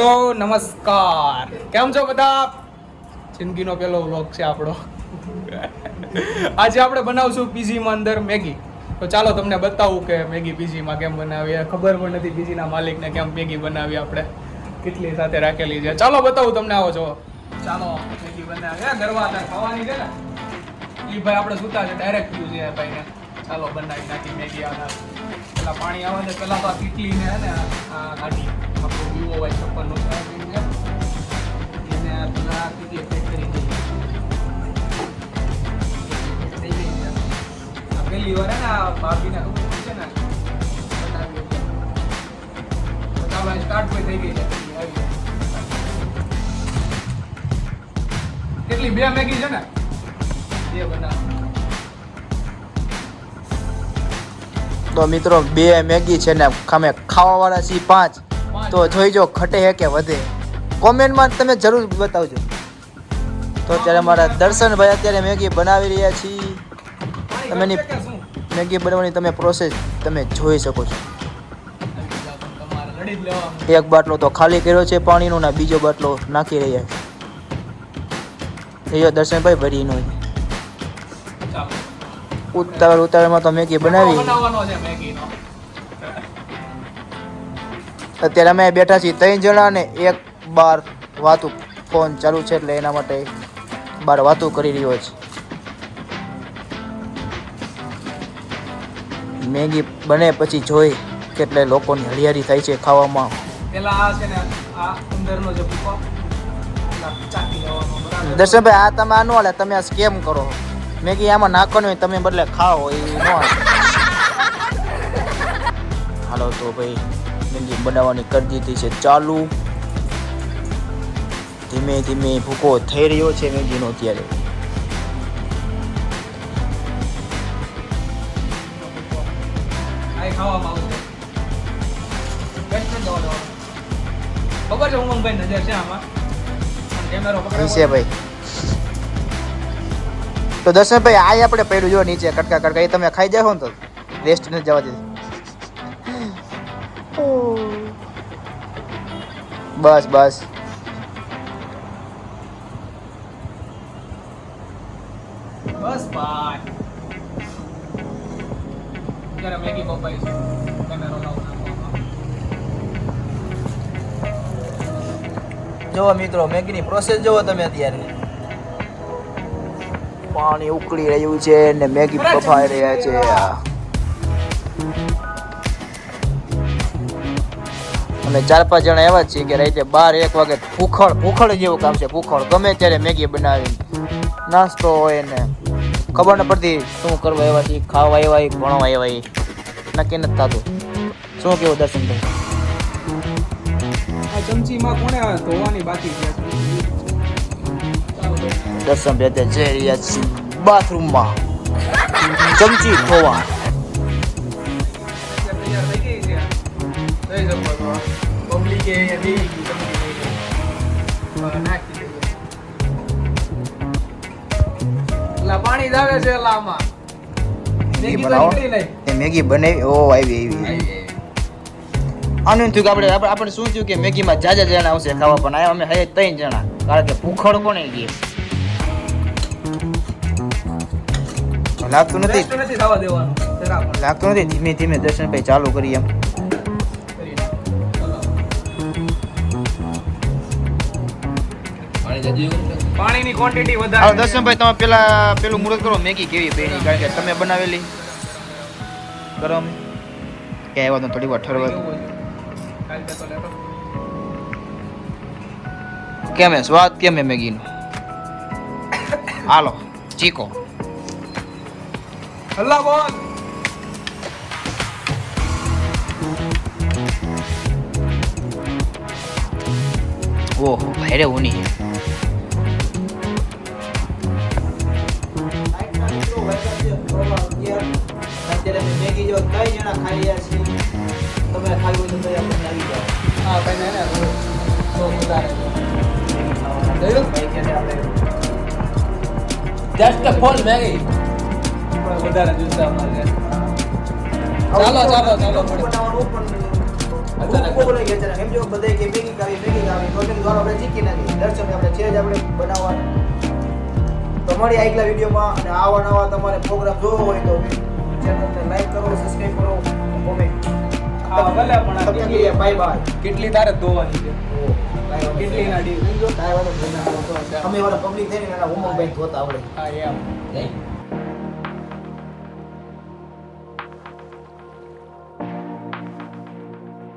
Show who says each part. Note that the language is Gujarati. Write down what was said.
Speaker 1: તો નમસ્કાર, કેમ છો બધા? જિંદગીનો પહેલો વ્લોગ છે આપણો. આજે આપણે બનાવશું પીજીમાં અંદર મેગી. તો ચાલો તમને બતાવું કે મેગી પીજીમાં કેમ બનાવીએ. ખબર પણ નથી પીજીના માલિકને કેમ મેગી બનાવી આપણે કેટલી સાથે રાખેલી છે. ચાલો બતાવું તમને. આવો છો, ચાલો મેગી બનાવી. ગરવા ખાવાની છે ને એ ભાઈ આપણે સુતા છે, ડાયરેક્ટ પીવું છે ભાઈને. ચાલો બનાવી નાખી મેગી. પેલા પાણી આવે ને પેલા તો આ કીટલી ને આ ગાડી આપણો વિવો હોય 56 છે એને પેલા કીટલી પેક કરી દઈએ. થઈ ગઈ છે આ પહેલી વાર ને આ ભાભીને ખબર છે ને બનાવી. તો ચાલો સ્ટાર્ટ પણ થઈ ગઈ છે. આવી કેટલી 2 મેગી છે ને 2 બનાવ.
Speaker 2: તો મિત્રો 2 મેગી છે ને અમે ખાવાવાળા છીએ 5. તો જોઈજો ઘટે હે કે વધે, કોમેન્ટમાં તમે જરૂર બતાવજો. તો અત્યારે મારા દર્શનભાઈ અત્યારે મેગી બનાવી રહ્યા છીએ. તમે મેગી બનાવવાની તમે પ્રોસેસ તમે જોઈ શકો છો. એક બાટલો તો ખાલી કર્યો છે પાણીનો ને બીજો બાટલો નાખી રહ્યા છે. એ દર્શનભાઈ ભરીનો ઉતાવળમાં તો મેગી બનાવી. અત્યારે અમે બેઠા છીએ 3 જણા ને એક બાર વાતું ફોન ચાલુ છે એટલે એના માટે બાર વાતું કરી રહ્યો છે. મેગી બને પછી જોઈ કેટલે લોકોની હળિયારી થાય છે ખાવામાં.
Speaker 1: પેલા આ છે ને આ અંદરનો જે ભૂકો ચાકી લેવાનો.
Speaker 2: દર્શનભાઈ આ તમે આનો હાલે, તમે આ સ્કેમ કરો. મેગી આમાં નાખવાનું હોય તમે બદલે ખાઓ એ ન હાલો. તો ભાઈ મેગી બનાવવાની કરી દીધી છે ચાલુ. ધીમે ધીમે ભૂકો થઈ રહ્યો છે મેગીનો અત્યારે.
Speaker 1: ખબર છે ઉમંગભાઈ નજર છે આમાં કેમેરો
Speaker 2: પકડે ભાઈ. તો દર્શનભાઈ આ આપણે પડ્યું જો નીચે કટકા કટકા, એ તમે ખાઈ જાઓ ને તો વેસ્ટ નથી જવા દીધું. બસ બસ
Speaker 1: બસ ભાઈ. ત્યારે મેગી પપાઈ છે કેમેરો
Speaker 2: જોવો મિત્રો મેગીની પ્રોસેસ જોવો તમે. અત્યારે પાણી ઉકળી રહ્યું છે ને મેગી બફાઈ રહ્યા છે. અમે 4-5 જણા એવા જ છીએ કે રાતે 12-1 વાગે ભૂખડ જેવું કામ છે. ભૂખડ ગમે ત્યારે મેગી બનાવી નાસ્તો હોય ને ખબર ન પડતી શું કરવા એવા છે. ખાવા એવા ભણવા એવા નક્કી નથી થતું. શું કેવું દર્શનભાઈ?
Speaker 1: આ ચમચીમાં કોણે ધોવાની બાકી છે?
Speaker 2: દર્શનભાઈ અત્યારે જઈ રહ્યા છીએ બાથરૂમમાં ચમચી ધોવા.
Speaker 1: પાણી આવે છે લામાં
Speaker 2: મેગી બનાવી. ઓ આવી આનું થયું કે આપણે શું થયું કે મેગીમાં જાજા જણા આવશે ખાવા, પણ આયા અમે 3 જણા. કારણ કે ભૂખડ કોને ગઈ લાગતું નથી લાગતું નથી. ધીમે ધીમે દર્શનભાઈ ચાલુ કરી એમ.
Speaker 1: પાણીની ક્વોન્ટિટી વધારે.
Speaker 2: દર્શનભાઈ તમે પેલું મુહૂર્ત કરો મેગી કેવી બની, કારણ કે તમે બનાવેલી ગરમ કે આવ્યા તો થોડી વાર ઠરવા કેમ સ્વાદ કેમ મેગીનો. હાલો ચીકો
Speaker 1: અલ્લાહ બોલ.
Speaker 2: ઓહો ભાઈ રે ઉની. અત્યારે મેગી જો 3 જણા ખાઈ રહ્યા છીએ. તમે ખાવી હોય તો આપણે આવી જાઓ.
Speaker 1: હા ભાઈ ને તો વધારે જસ્ટ ફોલ મેગી વધારે જોઈશે અમારે. ચાલો ચાલો ચાલો. અચાનક
Speaker 2: ભૂખ લાગી અચાનક. એમ જો બધાય કે મેગી ખાવી તો મેં કીધું હાલો આપણે ચીકી નાખીએ. દર્શન આપણે છે જ આપણે બનાવવાનું. તો મળી આગલા વિડીયોમાં. અને આવા નવા તમારે પ્રોગ્રામ જોવો હોય તો ચેનલને લાઈક કરો, સબસ્ક્રાઇબ કરો, કોમેન્ટ.
Speaker 1: હા ભલે પણ આ કેટલી
Speaker 2: બાય બાય.
Speaker 1: કેટલી તારે ધોવાની છે કેટલી ના ડી
Speaker 2: અમે વાળા પબ્લિક થઈને એના ઉમંગભાઈ ધોતા આવડે.
Speaker 1: હા એમ
Speaker 2: નહીં?